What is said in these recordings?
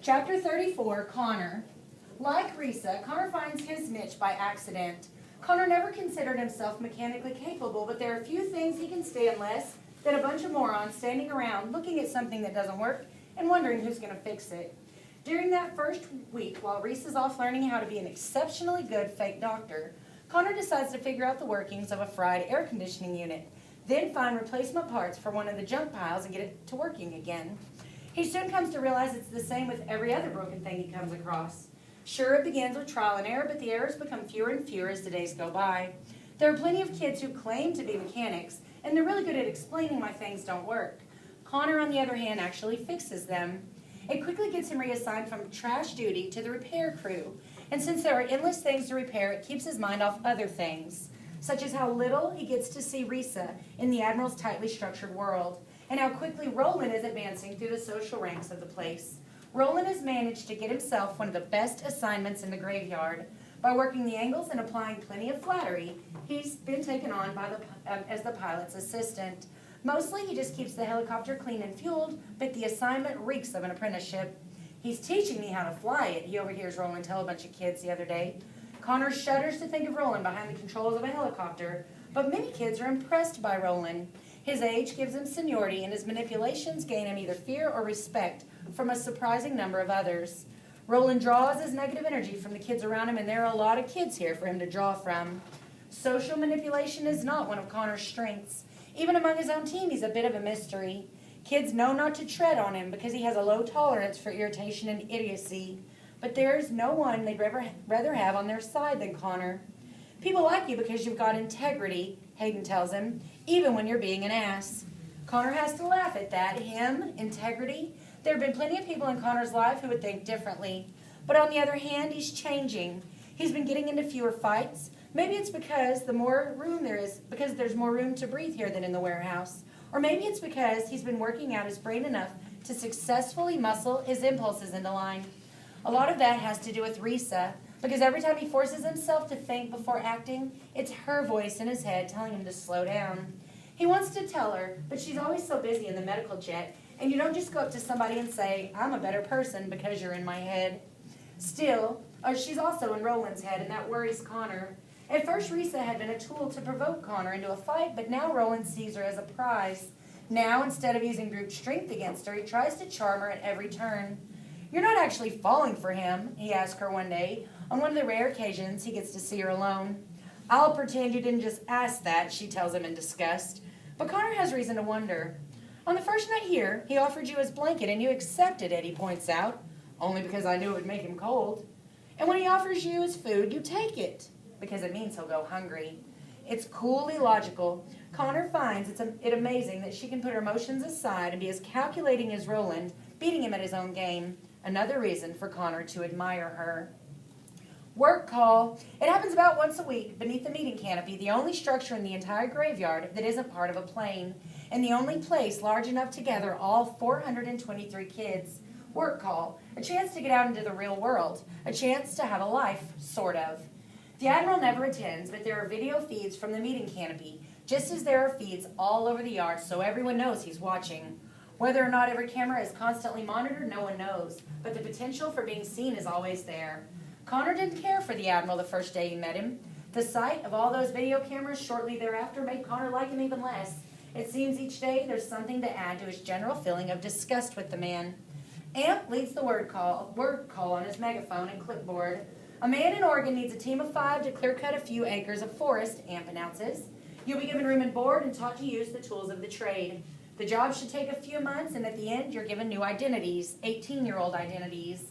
Chapter 34, Connor. Like Risa, Connor finds his niche by accident. Connor never considered himself mechanically capable, but there are few things he can stand less than a bunch of morons standing around looking at something that doesn't work and wondering who's going to fix it. During that first week, while Risa's off learning how to be an exceptionally good fake doctor, Connor decides to figure out the workings of a fried air conditioning unit, then find replacement parts for one of the junk piles and get it to working again. He soon comes to realize it's the same with every other broken thing he comes across. Sure, it begins with trial and error, but the errors become fewer and fewer as the days go by. There are plenty of kids who claim to be mechanics, and they're really good at explaining why things don't work. Connor, on the other hand, actually fixes them. It quickly gets him reassigned from trash duty to the repair crew, and since there are endless things to repair, it keeps his mind off other things, such as how little he gets to see Risa in the Admiral's tightly structured world, and how quickly Roland is advancing through the social ranks of the place. Roland has managed to get himself one of the best assignments in the graveyard. By working the angles and applying plenty of flattery, he's been taken on by as the pilot's assistant. Mostly, he just keeps the helicopter clean and fueled, but the assignment reeks of an apprenticeship. He's teaching me how to fly it, he overhears Roland tell a bunch of kids the other day. Connor shudders to think of Roland behind the controls of a helicopter, but many kids are impressed by Roland. His age gives him seniority, and his manipulations gain him either fear or respect from a surprising number of others. Roland draws his negative energy from the kids around him, and there are a lot of kids here for him to draw from. Social manipulation is not one of Connor's strengths. Even among his own team, he's a bit of a mystery. Kids know not to tread on him because he has a low tolerance for irritation and idiocy. But there's no one they'd rather have on their side than Connor. People like you because you've got integrity, Hayden tells him, even when you're being an ass. Connor has to laugh at that. Him, integrity? There have been plenty of people in Connor's life who would think differently. But on the other hand, he's changing. He's been getting into fewer fights. Maybe it's because there's more room to breathe here than in the warehouse. Or maybe it's because he's been working out his brain enough to successfully muscle his impulses into line. A lot of that has to do with Risa, because every time he forces himself to think before acting, it's her voice in his head telling him to slow down. He wants to tell her, but she's always so busy in the medical jet, and you don't just go up to somebody and say, I'm a better person because you're in my head. Still, she's also in Roland's head, and that worries Connor. At first, Risa had been a tool to provoke Connor into a fight, but now Roland sees her as a prize. Now, instead of using brute strength against her, he tries to charm her at every turn. You're not actually falling for him, he asked her one day, on one of the rare occasions he gets to see her alone. I'll pretend you didn't just ask that, she tells him in disgust. But Connor has reason to wonder. On the first night here, he offered you his blanket and you accepted it, he points out, only because I knew it would make him cold. And when he offers you his food, you take it, because it means he'll go hungry. It's coolly logical. Connor finds it amazing that she can put her emotions aside and be as calculating as Roland, beating him at his own game. Another reason for Connor to admire her. Work call. It happens about once a week beneath the meeting canopy, the only structure in the entire graveyard that isn't part of a plane, and the only place large enough to gather all 423 kids. Work call. A chance to get out into the real world. A chance to have a life, sort of. The Admiral never attends, but there are video feeds from the meeting canopy, just as there are feeds all over the yard so everyone knows he's watching. Whether or not every camera is constantly monitored, no one knows, but the potential for being seen is always there. Connor didn't care for the Admiral the first day he met him. The sight of all those video cameras shortly thereafter made Connor like him even less. It seems each day there's something to add to his general feeling of disgust with the man. Amp leads the word call on his megaphone and clipboard. A man in Oregon needs a team of 5 to clear-cut a few acres of forest, Amp announces. You'll be given room and board and taught to use the tools of the trade. The job should take a few months, and at the end, you're given new identities, 18-year-old identities.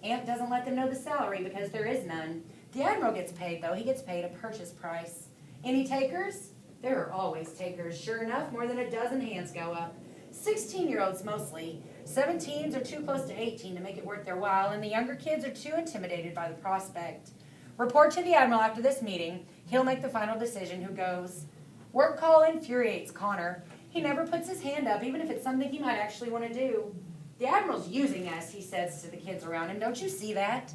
Amp doesn't let them know the salary because there is none. The Admiral gets paid, though. He gets paid a purchase price. Any takers? There are always takers. Sure enough, more than a dozen hands go up. 16-year-olds mostly. 17s are too close to 18 to make it worth their while, and the younger kids are too intimidated by the prospect. Report to the Admiral after this meeting. He'll make the final decision who goes. Work call infuriates Connor. He never puts his hand up, even if it's something he might actually want to do. The Admiral's using us, he says to the kids around him. Don't you see that?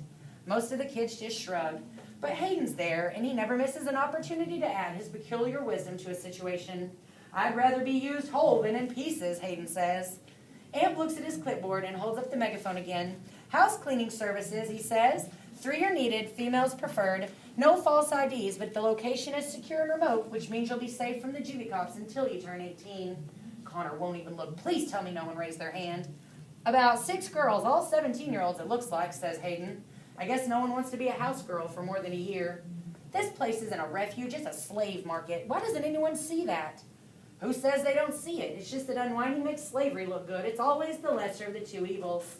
Most of the kids just shrug. But Hayden's there, and he never misses an opportunity to add his peculiar wisdom to a situation. I'd rather be used whole than in pieces, Hayden says. Amp looks at his clipboard and holds up the megaphone again. House cleaning services, he says. 3 are needed, females preferred. No false IDs, but the location is secure and remote, which means you'll be safe from the juvie cops until you turn 18. Connor won't even look. Please tell me no one raised their hand. About 6 girls, all 17-year-olds it looks like, says Hayden. I guess no one wants to be a house girl for more than a year. This place isn't a refuge, it's a slave market. Why doesn't anyone see that? Who says they don't see it? It's just that unwinding makes slavery look good. It's always the lesser of the 2 evils.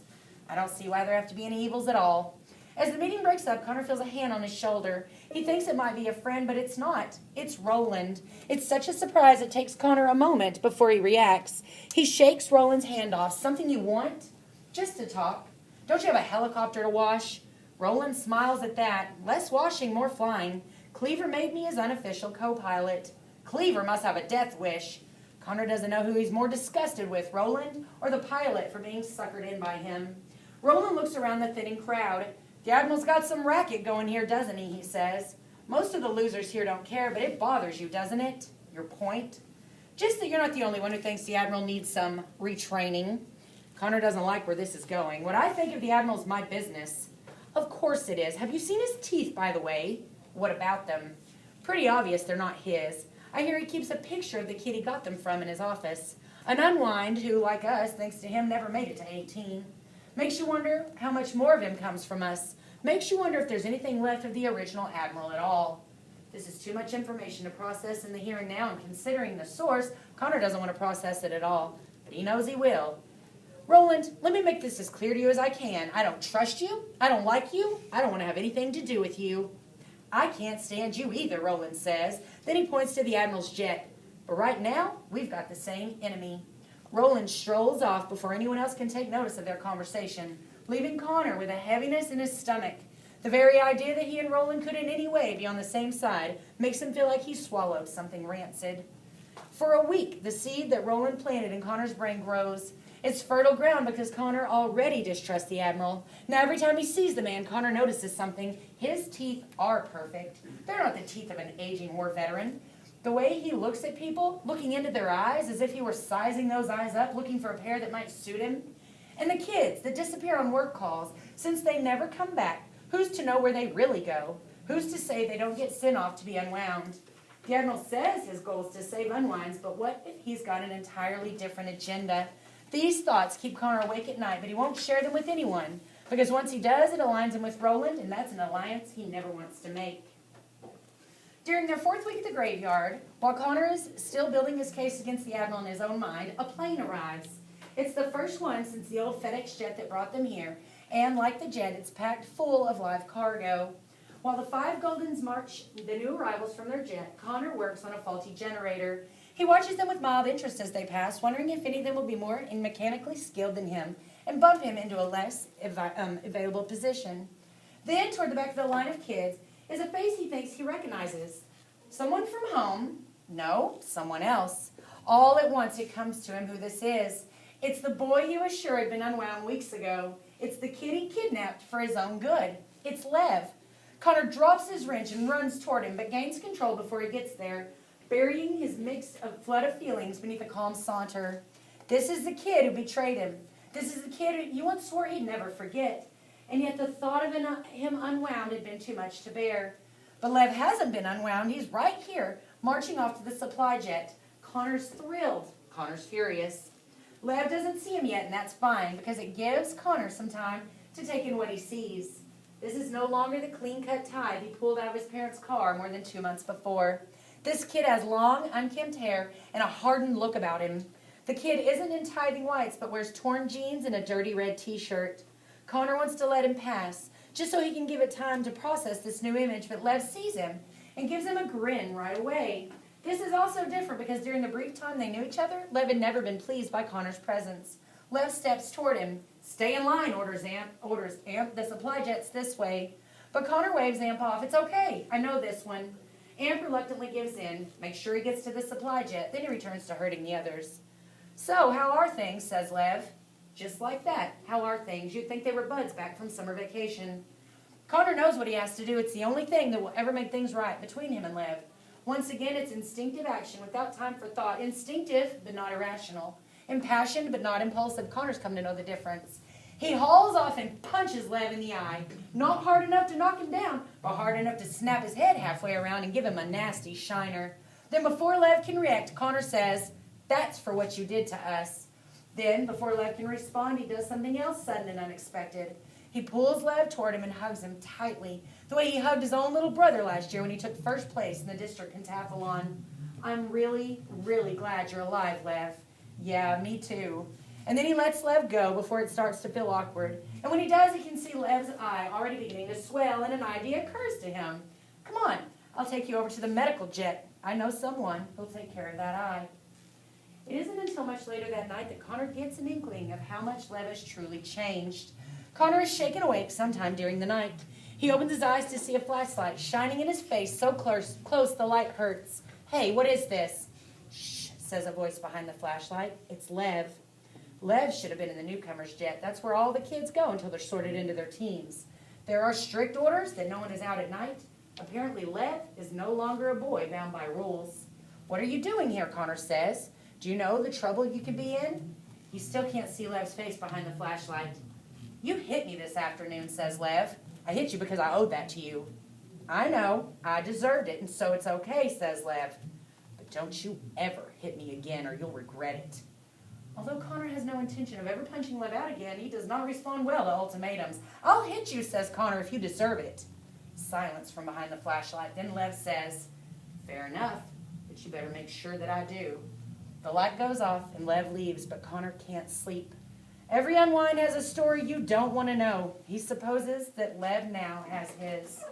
I don't see why there have to be any evils at all. As the meeting breaks up, Connor feels a hand on his shoulder. He thinks it might be a friend, but it's not. It's Roland. It's such a surprise it takes Connor a moment before he reacts. He shakes Roland's hand off. Something you want? Just to talk. Don't you have a helicopter to wash? Roland smiles at that. Less washing, more flying. Cleaver made me his unofficial co-pilot. Cleaver must have a death wish. Connor doesn't know who he's more disgusted with, Roland or the pilot for being suckered in by him. Roland looks around the thinning crowd. The Admiral's got some racket going here, doesn't he says. Most of the losers here don't care, but it bothers you, doesn't it? Your point? Just that you're not the only one who thinks the Admiral needs some retraining. Connor doesn't like where this is going. What I think of the Admiral's my business. Of course it is. Have you seen his teeth, by the way? What about them? Pretty obvious they're not his. I hear he keeps a picture of the kid he got them from in his office. An Unwind who, like us, thanks to him, never made it to 18. Makes you wonder how much more of him comes from us. Makes you wonder if there's anything left of the original Admiral at all. This is too much information to process in the here and now, and considering the source, Connor doesn't want to process it at all. But he knows he will. Roland, let me make this as clear to you as I can. I don't trust you. I don't like you. I don't want to have anything to do with you. I can't stand you either, Roland says. Then he points to the Admiral's jet. But right now, we've got the same enemy. Roland strolls off before anyone else can take notice of their conversation, leaving Connor with a heaviness in his stomach. The very idea that he and Roland could in any way be on the same side makes him feel like he swallowed something rancid. For a week, the seed that Roland planted in Connor's brain grows. It's fertile ground because Connor already distrusts the Admiral. Now every time he sees the man, Connor notices something. His teeth are perfect. They're not the teeth of an aging war veteran. The way he looks at people, looking into their eyes as if he were sizing those eyes up, looking for a pair that might suit him. And the kids that disappear on work calls, since they never come back, who's to know where they really go? Who's to say they don't get sent off to be unwound? The Admiral says his goal is to save unwinds, but what if he's got an entirely different agenda? These thoughts keep Connor awake at night, but he won't share them with anyone, because once he does, it aligns him with Roland, and that's an alliance he never wants to make. During their 4th week at the graveyard, while Connor is still building his case against the Admiral in his own mind, a plane arrives. It's the first one since the old FedEx jet that brought them here, and like the jet, it's packed full of live cargo. While the 5 Goldens march the new arrivals from their jet, Connor works on a faulty generator. He watches them with mild interest as they pass, wondering if any of them will be more mechanically skilled than him and bump him into a less available position. Then, toward the back of the line of kids, is a face he thinks he recognizes. Someone from home? No, someone else. All at once it comes to him who this is. It's the boy he was sure had been unwound weeks ago. It's the kid he kidnapped for his own good. It's Lev. Connor drops his wrench and runs toward him, but gains control before he gets there, burying his mixed flood of feelings beneath a calm saunter. This is the kid who betrayed him. This is the kid who you once swore he'd never forget. And yet the thought of him unwound had been too much to bear. But Lev hasn't been unwound. He's right here, marching off to the supply jet. Connor's thrilled. Connor's furious. Lev doesn't see him yet, and that's fine, because it gives Connor some time to take in what he sees. This is no longer the clean-cut tie he pulled out of his parents' car more than 2 months before. This kid has long, unkempt hair and a hardened look about him. The kid isn't in tithing whites, but wears torn jeans and a dirty red t-shirt. Connor wants to let him pass, just so he can give it time to process this new image, but Lev sees him and gives him a grin right away. This is also different because during the brief time they knew each other, Lev had never been pleased by Connor's presence. Lev steps toward him. "Stay in line," orders Amp. "The supply jet's this way." But Connor waves Amp off. "It's okay. I know this one." Amp reluctantly gives in, makes sure he gets to the supply jet, then he returns to herding the others. "So, how are things?" says Lev. Just like that. How are things? You'd think they were buds back from summer vacation. Connor knows what he has to do. It's the only thing that will ever make things right between him and Lev. Once again, it's instinctive action without time for thought. Instinctive, but not irrational. Impassioned, but not impulsive. Connor's come to know the difference. He hauls off and punches Lev in the eye. Not hard enough to knock him down, but hard enough to snap his head halfway around and give him a nasty shiner. Then before Lev can react, Connor says, "That's for what you did to us." Then, before Lev can respond, he does something else sudden and unexpected. He pulls Lev toward him and hugs him tightly, the way he hugged his own little brother last year when he took first place in the district pentathlon. "I'm really, really glad you're alive, Lev." "Yeah, me too." And then he lets Lev go before it starts to feel awkward. And when he does, he can see Lev's eye already beginning to swell, and an idea occurs to him. "Come on, I'll take you over to the medical jet. I know someone who'll take care of that eye." It isn't until much later that night that Connor gets an inkling of how much Lev has truly changed. Connor is shaken awake sometime during the night. He opens his eyes to see a flashlight shining in his face so close the light hurts. "Hey, what is this?" "Shh," says a voice behind the flashlight. "It's Lev." Lev should have been in the newcomer's jet. That's where all the kids go until they're sorted into their teams. There are strict orders that no one is out at night. Apparently Lev is no longer a boy bound by rules. "What are you doing here?" Connor says. "Do you know the trouble you could be in?" He still can't see Lev's face behind the flashlight. "You hit me this afternoon," says Lev. "I hit you because I owed that to you." "I know. I deserved it, and so it's okay," says Lev. "But don't you ever hit me again or you'll regret it." Although Connor has no intention of ever punching Lev out again, he does not respond well to ultimatums. "I'll hit you," says Connor, "if you deserve it." Silence from behind the flashlight. Then Lev says, "Fair enough, but you better make sure that I do." The light goes off and Lev leaves, but Connor can't sleep. Every Unwind has a story you don't want to know. He supposes that Lev now has his.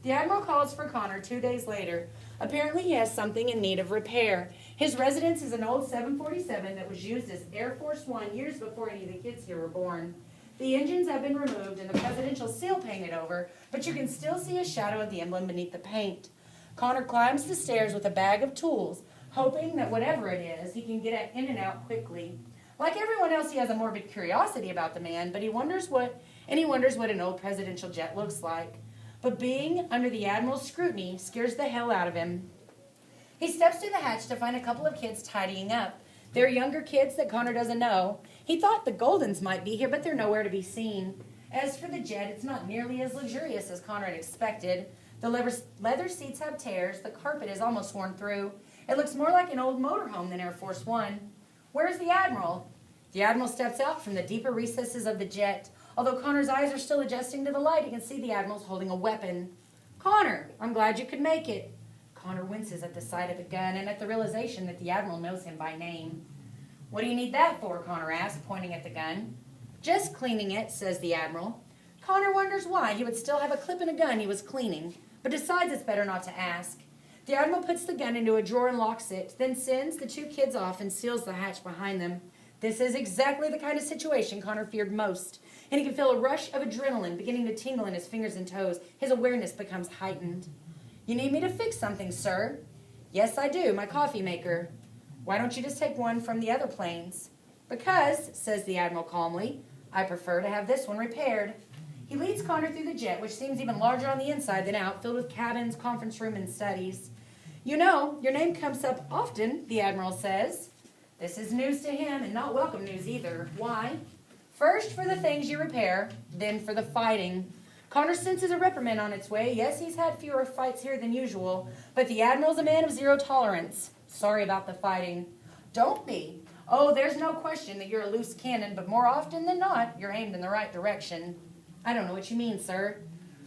The Admiral calls for Connor 2 days later. Apparently he has something in need of repair. His residence is an old 747 that was used as Air Force One years before any of the kids here were born. The engines have been removed and the presidential seal painted over, but you can still see a shadow of the emblem beneath the paint. Connor climbs the stairs with a bag of tools, hoping that whatever it is, he can get in and out quickly. Like everyone else, he has a morbid curiosity about the man, but he wonders what an old presidential jet looks like. But being under the Admiral's scrutiny scares the hell out of him. He steps to the hatch to find a couple of kids tidying up. They're younger kids that Connor doesn't know. He thought the Goldens might be here, but they're nowhere to be seen. As for the jet, it's not nearly as luxurious as Connor had expected. The leather seats have tears. The carpet is almost worn through. It looks more like an old motorhome than Air Force One. Where's the Admiral? The Admiral steps out from the deeper recesses of the jet. Although Connor's eyes are still adjusting to the light, he can see the Admiral's holding a weapon. "Connor, I'm glad you could make it." Connor winces at the sight of the gun and at the realization that the Admiral knows him by name. "What do you need that for?" Connor asks, pointing at the gun. "Just cleaning it," says the Admiral. Connor wonders why he would still have a clip in a gun he was cleaning, but decides it's better not to ask. The Admiral puts the gun into a drawer and locks it, then sends the two kids off and seals the hatch behind them. This is exactly the kind of situation Connor feared most, and he can feel a rush of adrenaline beginning to tingle in his fingers and toes. His awareness becomes heightened. "You need me to fix something, sir?" "Yes, I do, my coffee maker." "Why don't you just take one from the other planes?" "Because," says the Admiral calmly, "I prefer to have this one repaired." He leads Connor through the jet, which seems even larger on the inside than out, filled with cabins, conference room, and studies. "You know, your name comes up often," the Admiral says. This is news to him, and not welcome news either. Why? First for the things you repair, then for the fighting. Connor senses a reprimand on its way. Yes, he's had fewer fights here than usual, but the Admiral's a man of zero tolerance. Sorry about the fighting. Don't be. Oh, there's no question that you're a loose cannon, but more often than not, you're aimed in the right direction. I don't know what you mean, sir.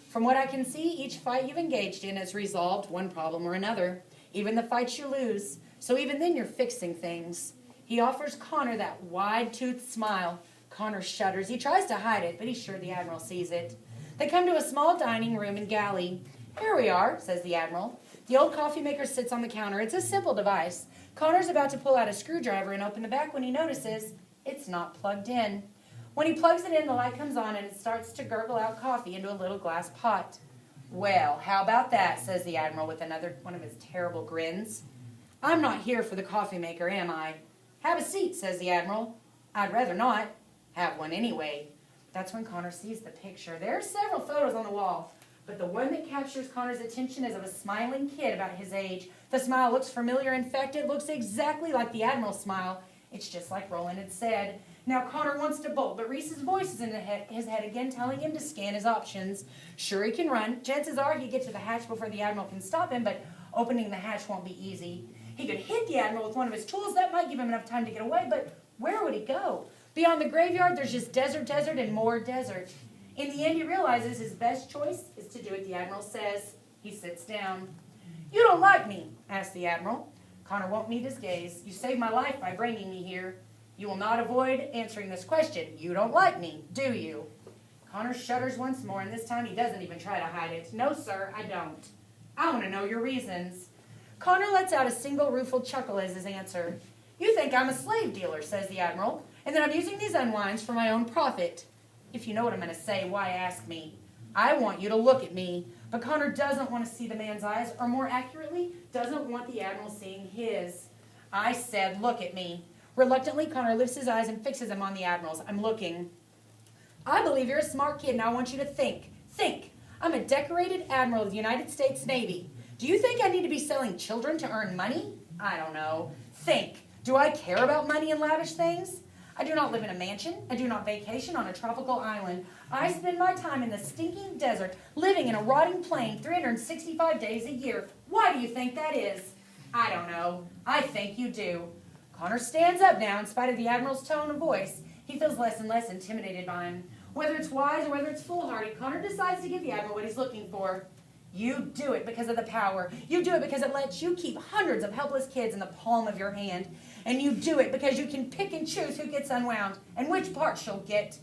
From what I can see, each fight you've engaged in has resolved one problem or another, even the fights you lose. So even then you're fixing things. He offers Connor that wide-toothed smile. Connor shudders. He tries to hide it, but he's sure the Admiral sees it. They come to a small dining room and galley. "Here we are," says the Admiral. The old coffee maker sits on the counter. It's a simple device. Connor's about to pull out a screwdriver and open the back when he notices it's not plugged in. When he plugs it in, the light comes on and it starts to gurgle out coffee into a little glass pot. "Well, how about that?" says the Admiral with another one of his terrible grins. "I'm not here for the coffee maker, am I?" "Have a seat," says the Admiral. "I'd rather not." "Have one anyway." That's when Connor sees the picture. There are several photos on the wall, but the one that captures Connor's attention is of a smiling kid about his age. The smile looks familiar. In fact, it looks exactly like the Admiral's smile. It's just like Roland had said. Now Connor wants to bolt, but Reese's voice is in his head again, telling him to scan his options. Sure, he can run. Chances are he'd get to the hatch before the Admiral can stop him, but opening the hatch won't be easy. He could hit the Admiral with one of his tools. That might give him enough time to get away, but where would he go? Beyond the graveyard, there's just desert, and more desert. In the end, he realizes his best choice is to do what the Admiral says. He sits down. "You don't like me?" asks the Admiral. Connor won't meet his gaze. "You saved my life by bringing me here. You will not avoid answering this question. You don't like me, do you?" Connor shudders once more, and this time he doesn't even try to hide it. "No, sir, I don't. I want to know your reasons." Connor lets out a single rueful chuckle as his answer. "You think I'm a slave dealer," says the Admiral, "and that I'm using these unwinds for my own profit. If you know what I'm going to say, why ask me? I want you to look at me." But Connor doesn't want to see the man's eyes, or more accurately, doesn't want the Admiral seeing his. "I said look at me." Reluctantly, Connor lifts his eyes and fixes them on the Admiral's. "I'm looking." "I believe you're a smart kid, and I want you to think. Think. I'm a decorated Admiral of the United States Navy. Do you think I need to be selling children to earn money? I don't know. Think. Do I care about money and lavish things? I do not live in a mansion. I do not vacation on a tropical island. I spend my time in the stinking desert, living in a rotting plane 365 days a year. Why do you think that is? I don't know. I think you do." Connor stands up now in spite of the Admiral's tone of voice. He feels less and less intimidated by him. Whether it's wise or whether it's foolhardy, Connor decides to give the Admiral what he's looking for. "You do it because of the power. You do it because it lets you keep hundreds of helpless kids in the palm of your hand. And you do it because you can pick and choose who gets unwound and which part she'll get."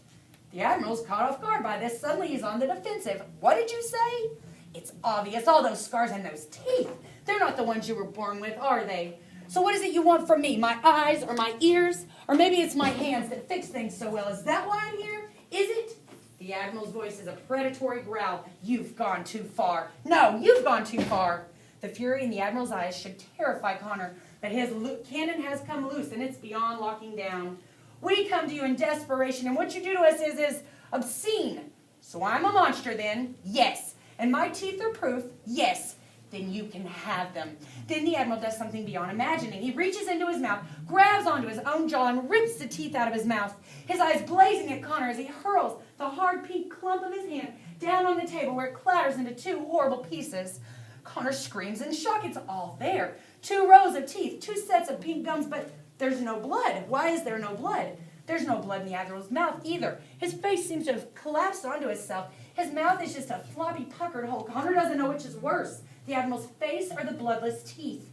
The Admiral's caught off guard by this. Suddenly he's on the defensive. "What did you say?" "It's obvious. All those scars and those teeth. They're not the ones you were born with, are they? So what is it you want from me? My eyes or my ears? Or maybe it's my hands that fix things so well. Is that why I'm here? Is it?" The Admiral's voice is a predatory growl. "You've gone too far. No, you've gone too far." The fury in the Admiral's eyes should terrify Connor, but his cannon has come loose and it's beyond locking down. "We come to you in desperation, and what you do to us is obscene." "So I'm a monster then?" "Yes." "And my teeth are proof?" "Yes." "Then you can have them." Then the Admiral does something beyond imagining. He reaches into his mouth, grabs onto his own jaw, and rips the teeth out of his mouth, his eyes blazing at Connor as he hurls the hard pink clump of his hand down on the table where it clatters into two horrible pieces. Connor screams in shock. It's all there. 2 rows of teeth, 2 sets of pink gums, but there's no blood. Why is there no blood? There's no blood in the Admiral's mouth either. His face seems to have collapsed onto itself. His mouth is just a floppy, puckered hole. Connor doesn't know which is worse, the Admiral's face or the bloodless teeth.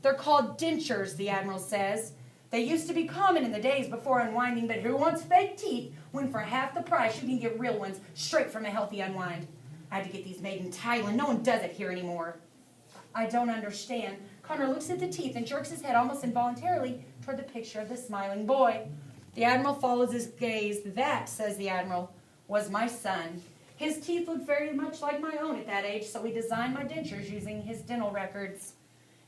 "They're called dentures," the Admiral says. "They used to be common in the days before unwinding, but who wants fake teeth when for half the price you can get real ones straight from a healthy unwind? I had to get these made in Thailand. No one does it here anymore." "I don't understand." Connor looks at the teeth and jerks his head almost involuntarily toward the picture of the smiling boy. The Admiral follows his gaze. "That," says the Admiral, "was my son. His teeth looked very much like my own at that age, so we designed my dentures using his dental records."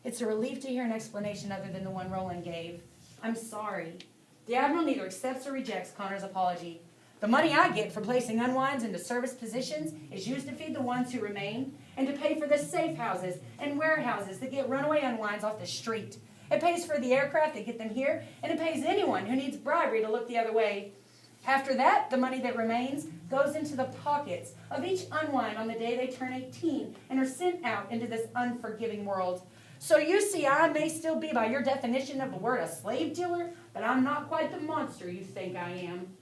It's a relief to hear an explanation other than the one Roland gave. "I'm sorry." The Admiral neither accepts or rejects Connor's apology. "The money I get for placing unwinds into service positions is used to feed the ones who remain and to pay for the safe houses and warehouses that get runaway unwinds off the street. It pays for the aircraft that get them here, and it pays anyone who needs bribery to look the other way. After that, the money that remains goes into the pockets of each unwind on the day they turn 18 and are sent out into this unforgiving world. So you see, I may still be, by your definition of the word, a slave dealer, but I'm not quite the monster you think I am."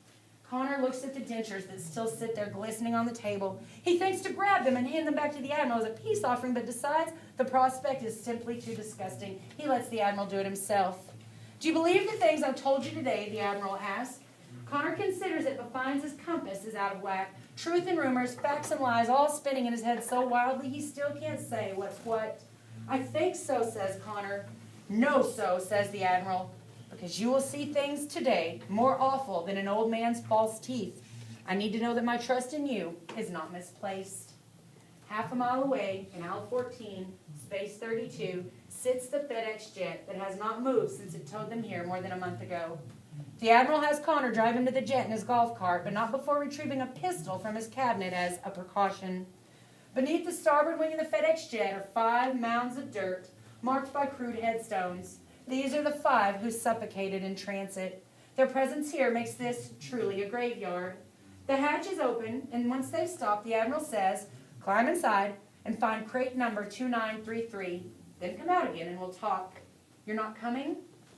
Connor looks at the dentures that still sit there glistening on the table. He thinks to grab them and hand them back to the Admiral as a peace offering, but decides the prospect is simply too disgusting. He lets the Admiral do it himself. "Do you believe the things I've told you today?" the Admiral asks. Connor considers it, but finds his compass is out of whack. Truth and rumors, facts and lies, all spinning in his head so wildly he still can't say what's what. "I think so," says Connor. "No, so," says the Admiral. "Because you will see things today more awful than an old man's false teeth. I need to know that my trust in you is not misplaced." Half a mile away, in aisle 14, space 32, sits the FedEx jet that has not moved since it towed them here more than a month ago. The Admiral has Connor drive him to the jet in his golf cart, but not before retrieving a pistol from his cabinet as a precaution. Beneath the starboard wing of the FedEx jet are 5 mounds of dirt, marked by crude headstones. These are the 5 who suffocated in transit. Their presence here makes this truly a graveyard. The hatch is open, and once they've stopped, the Admiral says, climb inside and find crate number 2933. Then come out again and we'll talk. You're not coming?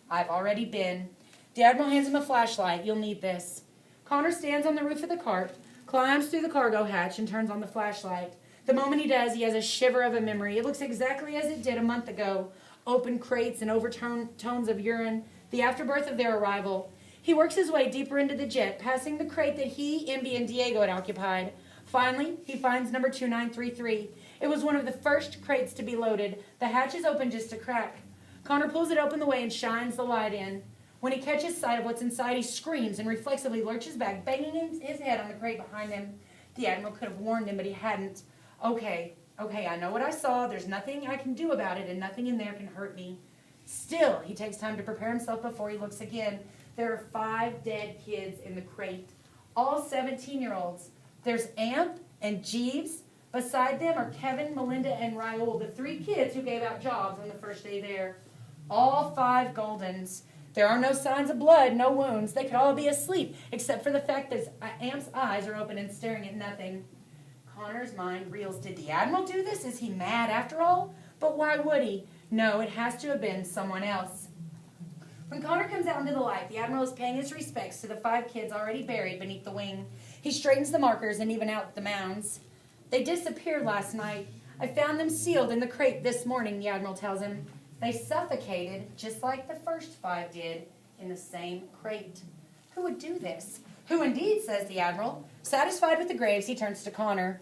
I've already been. The Admiral hands him a flashlight. You'll need this. Connor stands on the roof of the cart, climbs through the cargo hatch, and turns on the flashlight. The moment he does, he has a shiver of a memory. It looks exactly as it did a month ago. Open crates and overtones of urine, the afterbirth of their arrival. He works his way deeper into the jet, passing the crate that he, Imby, and Diego had occupied. Finally, he finds number 2933. It was one of the first crates to be loaded. The hatch is open just a crack. Connor pulls it open the way and shines the light in. When he catches sight of what's inside, he screams and reflexively lurches back, banging his head on the crate behind him. The Admiral could have warned him, but he hadn't. Okay, I know what I saw. There's nothing I can do about it, and nothing in there can hurt me. Still, he takes time to prepare himself before he looks again. There are 5 dead kids in the crate, all 17-year-olds. There's Amp and Jeeves. Beside them are Kevin, Melinda, and Raul, the 3 kids who gave out jobs on the first day there. All 5 Goldens. There are no signs of blood, no wounds. They could all be asleep, except for the fact that Amp's eyes are open and staring at nothing. Connor's mind reels. Did the Admiral do this? Is he mad after all? But why would he? No, it has to have been someone else. When Connor comes out into the light, the Admiral is paying his respects to the 5 kids already buried beneath the wing. He straightens the markers and even out the mounds. They disappeared last night. I found them sealed in the crate this morning, the Admiral tells him. They suffocated, just like the first 5 did, in the same crate. Who would do this? Who indeed, says the Admiral. Satisfied with the graves, he turns to Connor.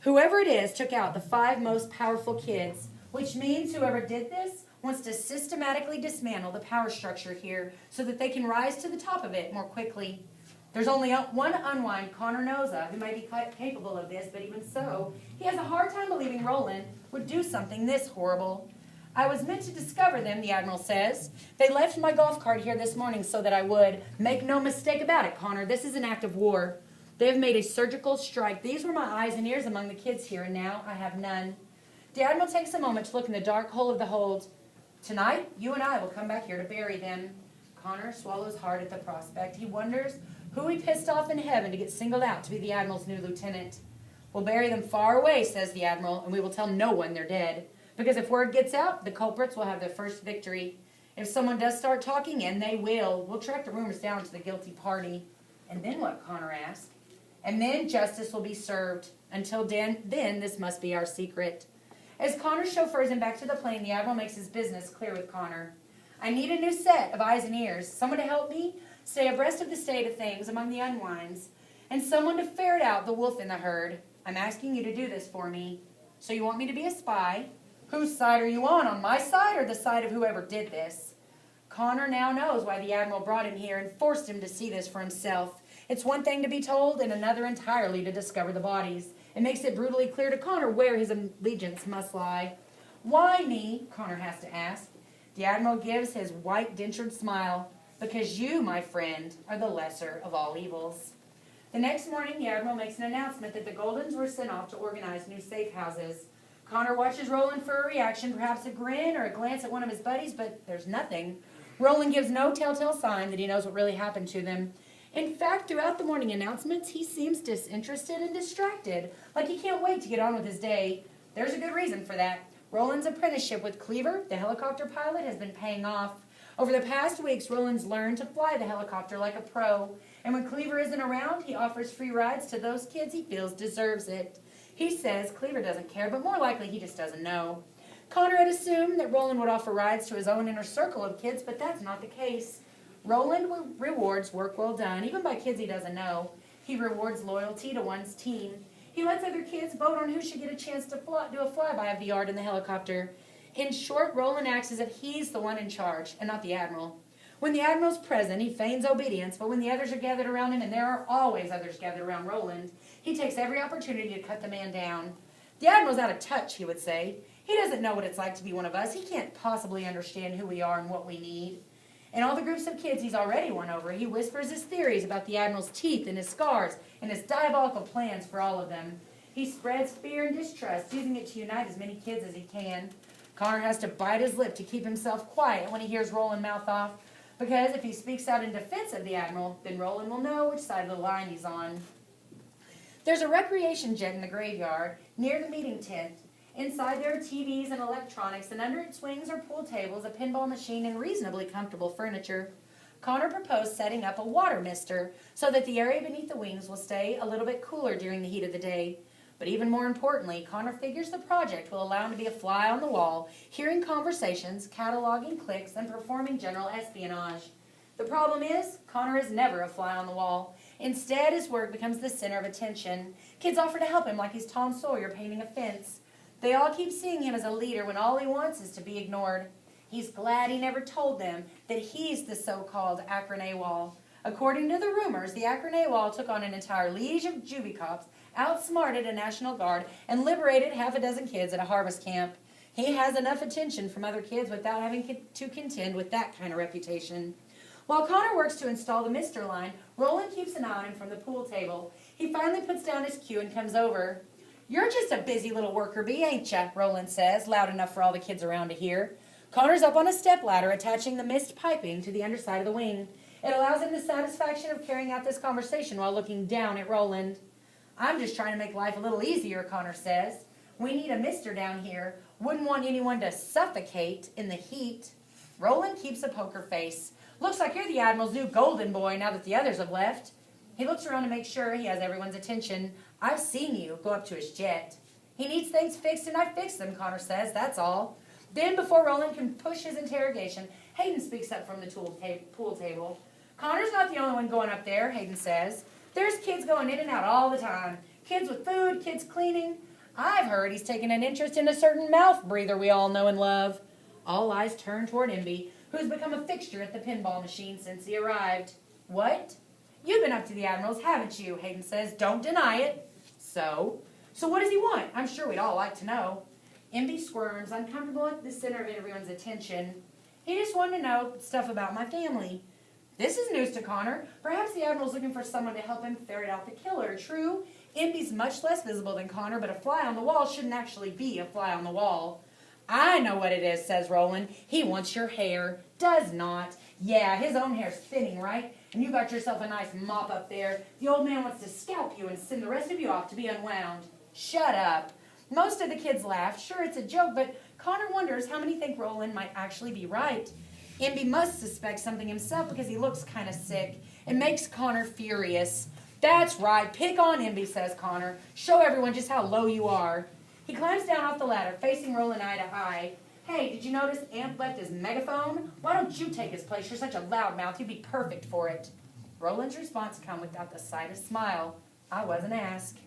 Whoever it is took out the 5 most powerful kids, which means whoever did this wants to systematically dismantle the power structure here so that they can rise to the top of it more quickly. There's only one Unwind Connor knows of who may be quite capable of this, but even so, he has a hard time believing Roland would do something this horrible. I was meant to discover them, the Admiral says. They left my golf cart here this morning so that I would. Make no mistake about it, Connor. This is an act of war. They have made a surgical strike. These were my eyes and ears among the kids here, and now I have none. The Admiral takes a moment to look in the dark hole of the hold. Tonight, you and I will come back here to bury them. Connor swallows hard at the prospect. He wonders who he pissed off in heaven to get singled out to be the Admiral's new lieutenant. We'll bury them far away, says the Admiral, and we will tell no one they're dead. Because if word gets out, the culprits will have their first victory. If someone does start talking, and they will, we'll track the rumors down to the guilty party. And then what, Connor asked. And then justice will be served. Until then, this must be our secret. As Connor chauffeurs him back to the plane, the Admiral makes his business clear with Connor. I need a new set of eyes and ears. Someone to help me stay abreast of the state of things among the Unwinds. And someone to ferret out the wolf in the herd. I'm asking you to do this for me. So you want me to be a spy? Whose side are you on my side or the side of whoever did this? Connor now knows why the Admiral brought him here and forced him to see this for himself. It's one thing to be told and another entirely to discover the bodies. It makes it brutally clear to Connor where his allegiance must lie. Why me? Connor has to ask. The Admiral gives his white dentured smile. Because you, my friend, are the lesser of all evils. The next morning, the Admiral makes an announcement that the Goldens were sent off to organize new safe houses. Connor watches Roland for a reaction, perhaps a grin or a glance at one of his buddies, but there's nothing. Roland gives no telltale sign that he knows what really happened to them. In fact, throughout the morning announcements, he seems disinterested and distracted, like he can't wait to get on with his day. There's a good reason for that. Roland's apprenticeship with Cleaver, the helicopter pilot, has been paying off. Over the past weeks, Roland's learned to fly the helicopter like a pro, and when Cleaver isn't around, he offers free rides to those kids he feels deserves it. He says Cleaver doesn't care, but more likely he just doesn't know. Connor had assumed that Roland would offer rides to his own inner circle of kids, but that's not the case. Roland rewards work well done, even by kids he doesn't know. He rewards loyalty to one's team. He lets other kids vote on who should get a chance to do a flyby of the yard in the helicopter. In short, Roland acts as if he's the one in charge, and not the Admiral. When the Admiral's present, he feigns obedience, but when the others are gathered around him, and there are always others gathered around Roland, he takes every opportunity to cut the man down. The Admiral's out of touch, he would say. He doesn't know what it's like to be one of us. He can't possibly understand who we are and what we need. In all the groups of kids he's already won over, he whispers his theories about the Admiral's teeth and his scars and his diabolical plans for all of them. He spreads fear and distrust, using it to unite as many kids as he can. Connor has to bite his lip to keep himself quiet when he hears Roland mouth off, Because if he speaks out in defense of the admiral, then Roland will know which side of the line he's on. There's a recreation jet in the graveyard near the meeting tent. Inside there are TVs and electronics, and under its wings are pool tables, a pinball machine, and reasonably comfortable furniture. Connor proposed setting up a water mister so that the area beneath the wings will stay a little bit cooler during the heat of the day. But even more importantly, Connor figures the project will allow him to be a fly on the wall, hearing conversations, cataloging clicks, and performing general espionage. The problem is, Connor is never a fly on the wall. Instead, his work becomes the center of attention. Kids offer to help him like he's Tom Sawyer painting a fence. They all keep seeing him as a leader when all he wants is to be ignored. He's glad he never told them that he's the so-called Akron AWOL. According to the rumors, the Akron AWOL took on an entire legion of juvie cops, outsmarted a National Guard, and liberated half a dozen kids at a harvest camp. He has enough attention from other kids without having to contend with that kind of reputation. While Connor works to install the mister line, Roland keeps an eye on him from the pool table. He finally puts down his cue and comes over. "You're just a busy little worker bee, ain't ya?" Roland says, loud enough for all the kids around to hear. Connor's up on a stepladder attaching the mist piping to the underside of the wing. It allows him the satisfaction of carrying out this conversation while looking down at Roland. "I'm just trying to make life a little easier," Connor says. "We need a mister down here. Wouldn't want anyone to suffocate in the heat." Roland keeps a poker face. "Looks like you're the Admiral's new golden boy now that the others have left." He looks around to make sure he has everyone's attention. "I've seen you go up to his jet." "He needs things fixed and I fix them," Connor says. "That's all." Then, before Roland can push his interrogation, Hayden speaks up from the pool table. "Connor's not the only one going up there," Hayden says. "There's kids going in and out all the time. Kids with food, kids cleaning. I've heard he's taken an interest in a certain mouth breather we all know and love." All eyes turn toward Imby, who's become a fixture at the pinball machine since he arrived. "What? You've been up to the Admiral's, haven't you?" Hayden says. "Don't deny it." So what does he want? I'm sure we'd all like to know." Imby squirms, uncomfortable at the center of everyone's attention. "He just wanted to know stuff about my family." This is news to Connor. Perhaps the Admiral's looking for someone to help him ferret out the killer. True, Imby's much less visible than Connor, but a fly on the wall shouldn't actually be a fly on the wall. "I know what it is," says Roland. "He wants your hair." "Does not." "Yeah, his own hair's thinning, right? And you got yourself a nice mop up there. The old man wants to scalp you and send the rest of you off to be unwound." "Shut up." Most of the kids laugh. Sure, it's a joke, but Connor wonders how many think Roland might actually be right. Imby must suspect something himself because he looks kind of sick. It makes Connor furious. "That's right, pick on Imby," says Connor. "Show everyone just how low you are." He climbs down off the ladder, facing Roland eye to eye. "Hey, did you notice Amp left his megaphone? Why don't you take his place? You're such a loudmouth. You'd be perfect for it." Roland's response comes without the slightest smile. "I wasn't asked."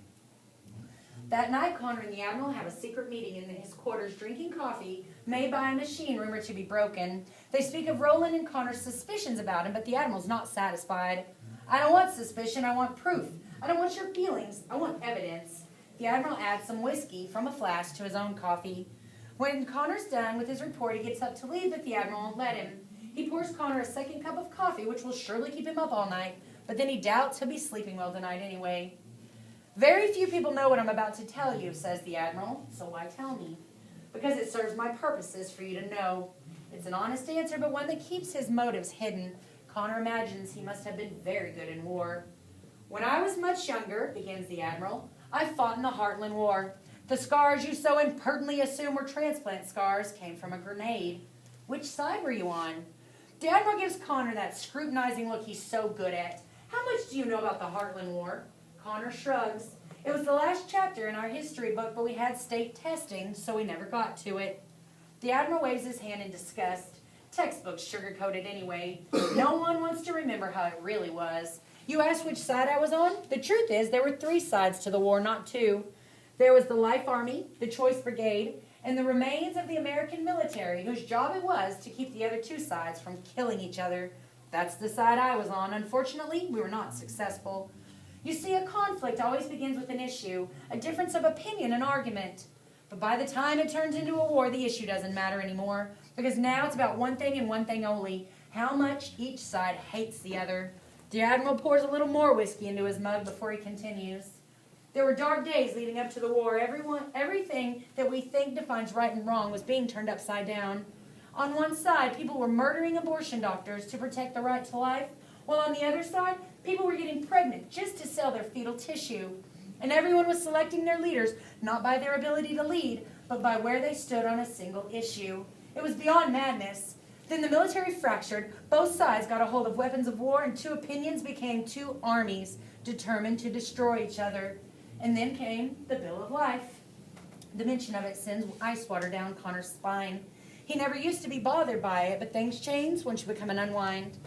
That night, Connor and the Admiral have a secret meeting in his quarters, drinking coffee made by a machine rumored to be broken. They speak of Roland and Connor's suspicions about him, but the Admiral's not satisfied. "I don't want suspicion, I want proof. I don't want your feelings, I want evidence." The Admiral adds some whiskey from a flask to his own coffee. When Connor's done with his report, he gets up to leave, but the Admiral won't let him. He pours Connor a second cup of coffee, which will surely keep him up all night, but then he doubts he'll be sleeping well tonight anyway. "Very few people know what I'm about to tell you," says the Admiral, "so why tell me?" "Because it serves my purposes for you to know." It's an honest answer, but one that keeps his motives hidden. Connor imagines he must have been very good in war. "When I was much younger," begins the Admiral, "I fought in the Heartland War. The scars you so impertinently assume were transplant scars came from a grenade." "Which side were you on?" The Admiral gives Connor that scrutinizing look he's so good at. "How much do you know about the Heartland War?" Connor shrugs. "It was the last chapter in our history book, but we had state testing, so we never got to it." The Admiral waves his hand in disgust. Textbooks sugar-coated anyway. No one wants to remember how it really was. "You asked which side I was on? The truth is there were 3 sides to the war, not 2. There was the Life Army, the Choice Brigade, and the remains of the American military, whose job it was to keep the other 2 sides from killing each other. That's the side I was on. Unfortunately, we were not successful. You see, a conflict always begins with an issue, a difference of opinion and argument. But by the time it turns into a war, the issue doesn't matter anymore, because now it's about one thing and one thing only, how much each side hates the other." The Admiral pours a little more whiskey into his mug before he continues. "There were dark days leading up to the war. Everything that we think defines right and wrong was being turned upside down. On one side, people were murdering abortion doctors to protect the right to life, while on the other side, people were getting pregnant just to sell their fetal tissue. And everyone was selecting their leaders not by their ability to lead, but by where they stood on a single issue. It was beyond madness. Then the military fractured, both sides got a hold of weapons of war, and two opinions became two armies determined to destroy each other. And then came the Bill of Life. The mention of it sends ice water down Connor's spine. He never used to be bothered by it, but things change once you become an unwind.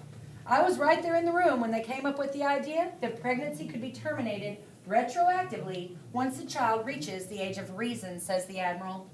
I was right there in the room when they came up with the idea that pregnancy could be terminated retroactively once a child reaches the age of reason, says the Admiral.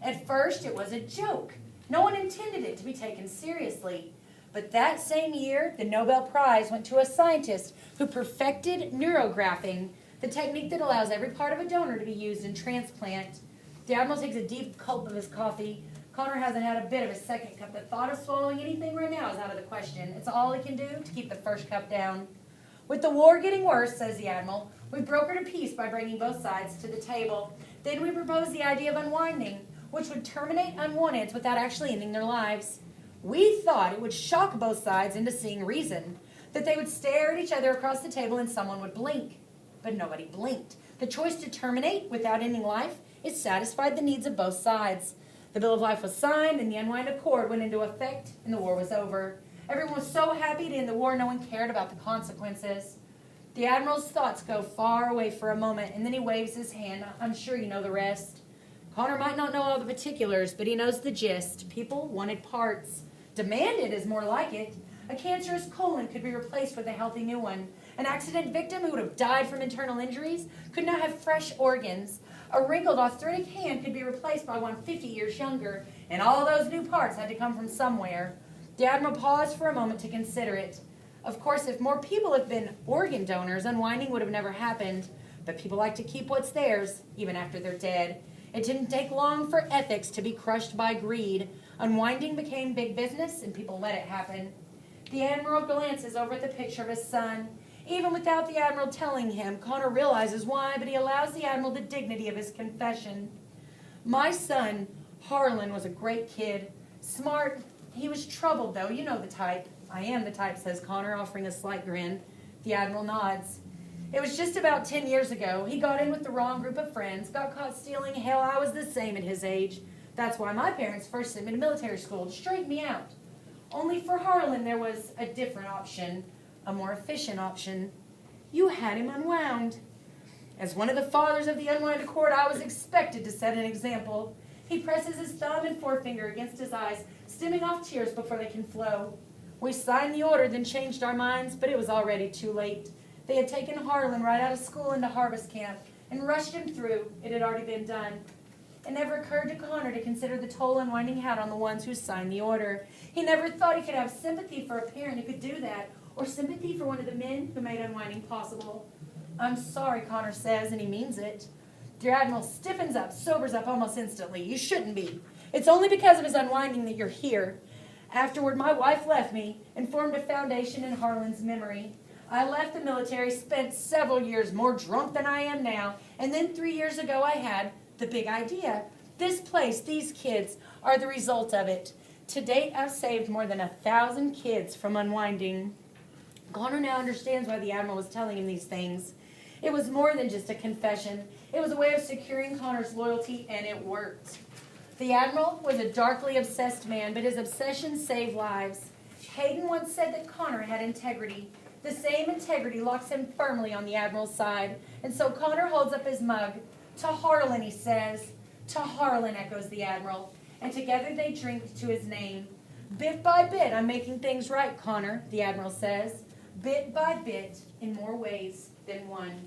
At first, it was a joke. No one intended it to be taken seriously. But that same year, the Nobel Prize went to a scientist who perfected neurographing, the technique that allows every part of a donor to be used in transplant. The Admiral takes a deep gulp of his coffee. Connor hasn't had a bit of a second cup. The thought of swallowing anything right now is out of the question. It's all he can do to keep the first cup down. With the war getting worse, says the Admiral, we brokered a peace by bringing both sides to the table. Then we proposed the idea of unwinding, which would terminate unwanteds without actually ending their lives. We thought it would shock both sides into seeing reason, that they would stare at each other across the table and someone would blink. But nobody blinked. The choice to terminate without ending life, it satisfied the needs of both sides. The Bill of Life was signed and the Unwind Accord went into effect and the war was over. Everyone was so happy to end the war no one cared about the consequences. The Admiral's thoughts go far away for a moment and then he waves his hand. I'm sure you know the rest. Connor might not know all the particulars, but he knows the gist. People wanted parts. Demanded is more like it. A cancerous colon could be replaced with a healthy new one. An accident victim who would have died from internal injuries could now have fresh organs. A wrinkled arthritic hand could be replaced by one 50 years younger. And all those new parts had to come from somewhere. The Admiral paused for a moment to consider it. Of course, if more people had been organ donors, unwinding would have never happened. But people like to keep what's theirs, even after they're dead. It didn't take long for ethics to be crushed by greed. Unwinding became big business, and people let it happen. The Admiral glances over at the picture of his son. Even without the Admiral telling him, Connor realizes why, but he allows the Admiral the dignity of his confession. My son, Harlan, was a great kid. Smart. He was troubled, though. You know the type. I am the type, says Connor, offering a slight grin. The Admiral nods. It was just about 10 years ago. He got in with the wrong group of friends, got caught stealing. Hell, I was the same at his age. That's why my parents first sent me to military school, to straighten me out. Only for Harlan, there was a different option, a more efficient option. You had him unwound. As one of the fathers of the Unwind Accord, I was expected to set an example. He presses his thumb and forefinger against his eyes, stemming off tears before they can flow. We signed the order, then changed our minds, but it was already too late. They had taken Harlan right out of school into harvest camp and rushed him through. It had already been done. It never occurred to Connor to consider the toll unwinding had on the ones who signed the order. He never thought he could have sympathy for a parent who could do that, or sympathy for one of the men who made unwinding possible. I'm sorry, Connor says, and he means it. The Admiral stiffens up, sobers up almost instantly. You shouldn't be. It's only because of his unwinding that you're here. Afterward, my wife left me and formed a foundation in Harlan's memory. I left the military, spent several years more drunk than I am now, and then 3 years ago I had the big idea. This place, these kids, are the result of it. To date, I've saved more than 1,000 kids from unwinding. Connor now understands why the Admiral was telling him these things. It was more than just a confession. It was a way of securing Connor's loyalty, and it worked. The Admiral was a darkly obsessed man, but his obsession saved lives. Hayden once said that Connor had integrity. The same integrity locks him firmly on the Admiral's side. And so Connor holds up his mug. To Harlan, he says. To Harlan, echoes the Admiral. And together they drink to his name. Bit by bit, I'm making things right, Connor, the Admiral says. Bit by bit, in more ways than one.